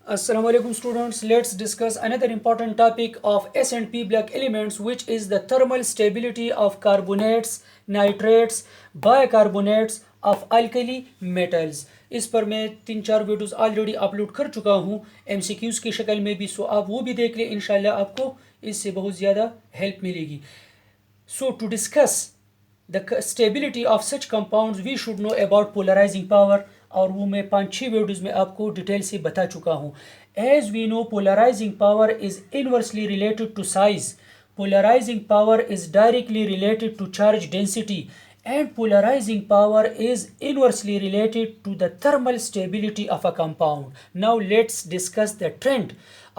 Assalamualaikum students, let's discuss another important topic of S&P black elements, which is the thermal stability of carbonates, nitrates, bicarbonates of alkali metals. इस पर मैं 3-4 videos already upload कर चुका हूँ MCQs की शक्ल में भी, सो आप वो भी देख लें, इंशाल्लाह आपको इससे बहुत ज़्यादा हेल्प मिलेगी. So to discuss the stability of such compounds we should know about polarizing power, और वो मैं 5-6 वीडियोज़ में आपको डिटेल से बता चुका हूँ. As we know polarizing power is inversely related to size. Polarizing power is directly related to charge density, and polarizing power is inversely related to the thermal stability of a compound. Now let's discuss the trend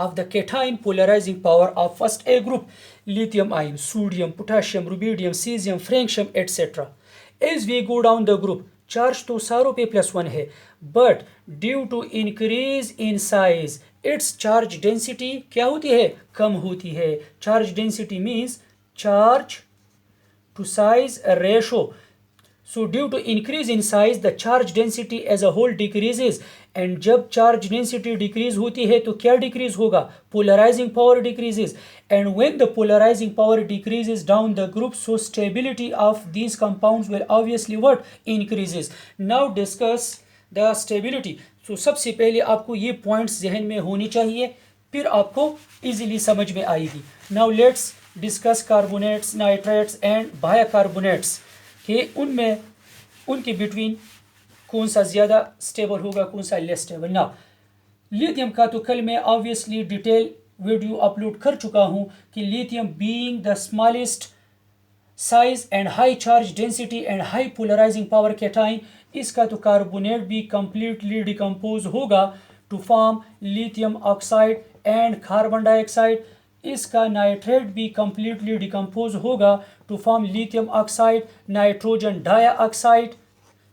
of the cation polarizing power of first A group: lithium ion, sodium, potassium, rubidium, cesium, francium, etc. As we go down the group, charge तो सारों पे +1 है, but due to increase in size its charge density क्या होती है? कम होती है. Charge density means charge to size ratio. So due to increase in size, the charge density as a whole decreases. And जब charge density decrease होती है तो क्या decrease होगा? Polarizing power decreases. And when the polarizing power decreases down the group, so stability of these compounds will obviously what? Increases. Now discuss the stability. So सबसे पहले आपको ये points जहन में होनी चाहिए, फिर आपको easily समझ में आएगी. Now let's discuss carbonates, nitrates and bicarbonates के उनमें उनके बिटवीन कौन सा ज़्यादा स्टेबल होगा, कौन सा लेस स्टेबल. ना लिथियम का तो कल मैं ऑब्वियसली डिटेल वीडियो अपलोड कर चुका हूँ कि lithium being the smallest size and high charge density and high polarizing power cation, इसका तो कार्बोनेट भी कंप्लीटली डिकम्पोज होगा to form lithium oxide and carbon dioxide. इसका नाइट्रेट भी कंप्लीटली डिकम्पोज होगा to form lithium oxide, nitrogen dioxide.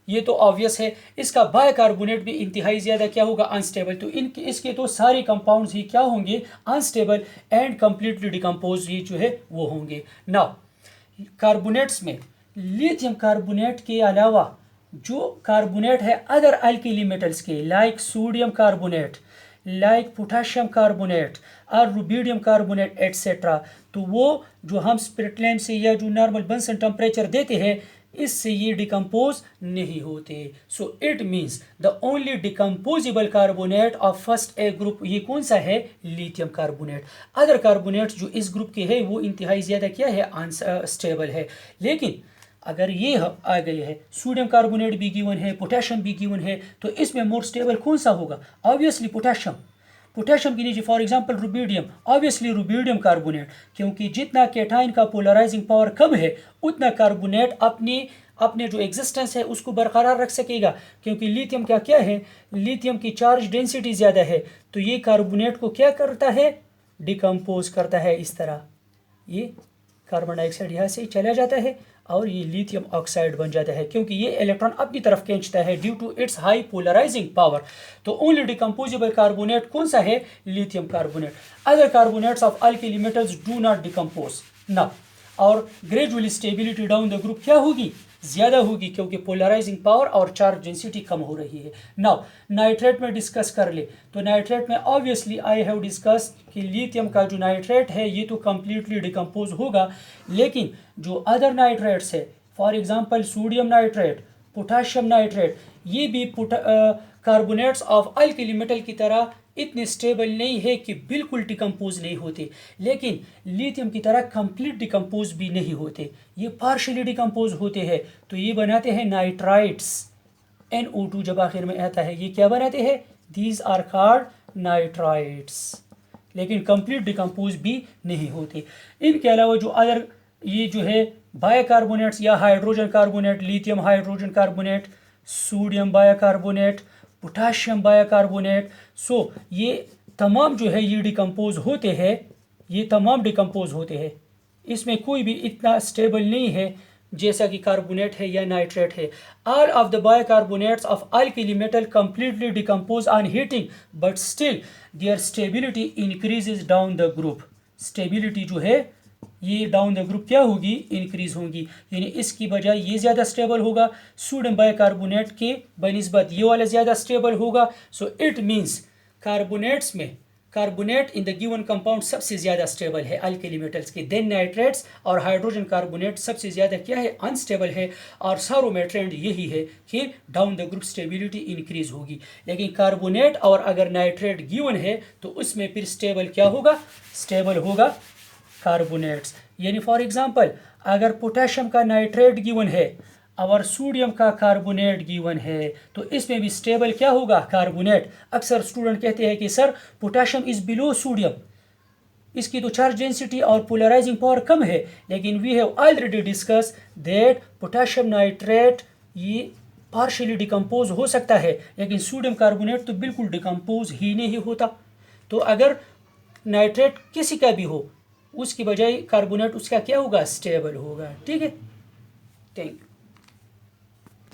ये तो obvious है. इसका बायकार्बोनेट भी इंतहाई ज़्यादा क्या होगा? अनस्टेबल. तो इसके तो सारे कंपाउंड्स ही क्या होंगे? अनस्टेबल एंड कंप्लीटली डिकम्पोज ही जो है वो होंगे. नाउ कार्बोनेट्स में लिथियम कार्बोनेट के अलावा जो कार्बोनेट है अदर अल्कली मेटल्स के, like sodium carbonate, like potassium carbonate और रुबिडियम कार्बोनेट एट्सेट्रा, तो वो जो हम स्पिरिट लैम्प से या जो नॉर्मल बंसन टेम्परेचर देते हैं इससे ये डिकम्पोज नहीं होते. So it means the only decomposable carbonate of first A group ये कौन सा है? Lithium carbonate. अदर कार्बोनेट्स जो इस ग्रुप के है वो इंतहाई ज़्यादा क्या है? अनस्टेबल है. लेकिन अगर ये आ गए है, सोडियम कार्बोनेट भी गिवन है, पोटेशियम भी गिवन है, तो इसमें मोर स्टेबल कौन सा होगा? Obviously potassium. पोटेशियम की नीचे for example rubidium, obviously rubidium carbonate, क्योंकि जितना कैटाइन का पोलराइजिंग पावर कम है उतना कार्बोनेट अपने जो एग्जिस्टेंस है उसको बरकरार रख सकेगा. क्योंकि लिथियम क्या है? लिथियम की चार्ज डेंसिटी ज़्यादा है, तो ये कार्बोनेट को क्या करता है? डिकम्पोज करता है. इस तरह ये कार्बन डाइऑक्साइड यहाँ से चला जाता है और ये लिथियम ऑक्साइड बन जाता है, क्योंकि ये इलेक्ट्रॉन अपनी तरफ खींचता है due to its high polarizing power. तो ओनली डिकम्पोजेबल कार्बोनेट कौन सा है? Lithium carbonate. Other carbonates of alkali metals do not decompose ना. और gradually stability down the group क्या होगी? ज़्यादा होगी, क्योंकि पोलराइजिंग पावर और चार्ज डेंसिटी कम हो रही है. नाउ नाइट्रेट में डिस्कस कर ले, तो नाइट्रेट में ऑब्वियसली आई हैव डिस्कस कि लिथियम का जो नाइट्रेट है ये तो कंप्लीटली डिकम्पोज होगा, लेकिन जो अदर नाइट्रेट्स है for example sodium nitrate, potassium nitrate, ये भी कार्बोनेट्स ऑफ अल्कली मेटल की तरह इतने स्टेबल नहीं है कि बिल्कुल डिकम्पोज नहीं होते, लेकिन लिथियम की तरह कंप्लीट डिकम्पोज भी नहीं होते, ये पार्शियली डिकम्पोज होते हैं. तो ये बनाते हैं नाइट्राइट्स. NO2 जब आखिर में आता है ये क्या बनाते हैं? These are called nitrites. लेकिन कंप्लीट डिकम्पोज भी नहीं होते. इनके अलावा जो अदर ये जो है बायकार्बोनेट्स या hydrogen carbonate, lithium hydrogen carbonate, sodium bicarbonate, potassium bicarbonate, so ये तमाम जो है ये डिकम्पोज होते हैं. ये तमाम डिकम्पोज होते हैं, इसमें कोई भी इतना स्टेबल नहीं है जैसा कि कार्बोनेट है या नाइट्रेट है. All of the bicarbonates of alkali metal completely decompose on heating, but still their stability increases down the group. Stability जो है ये डाउन द ग्रुप क्या होगी? इंक्रीज होगी. यानी इसकी बजाय ये ज़्यादा स्टेबल होगा, सोडियम बाइकार्बोनेट के बनिस्बत ये वाला ज़्यादा स्टेबल होगा. सो इट मीन्स कार्बोनेट्स में carbonate in the given compound सबसे ज़्यादा स्टेबल है अल्कली मेटल्स के, देन नाइट्रेट्स और हाइड्रोजन कार्बोनेट सबसे ज़्यादा क्या है, अनस्टेबल है। और सारों ट्रेंड यही है कि down the group stability increase होगी। लेकिन कार्बोनेट और अगर नाइट्रेट गिवन है तो उसमें फिर स्टेबल क्या होगा, स्टेबल होगा कार्बोनेट्स। यानी फॉर एग्जांपल अगर पोटेशियम का नाइट्रेट गिवन है और सोडियम का कार्बोनेट गिवन है तो इसमें भी स्टेबल क्या होगा, कार्बोनेट। अक्सर स्टूडेंट कहते हैं कि sir potassium is below sodium, इसकी तो चार्ज डेंसिटी और पोलराइजिंग पावर कम है, लेकिन we have already discuss that potassium nitrate ये पार्शियली डिकम्पोज हो सकता है, लेकिन सोडियम कार्बोनेट तो बिल्कुल डिकम्पोज ही नहीं होता। तो अगर नाइट्रेट किसी का भी हो उसकी बजाय कार्बोनेट उसका क्या होगा, स्टेबल होगा। ठीक है, थैंक यू।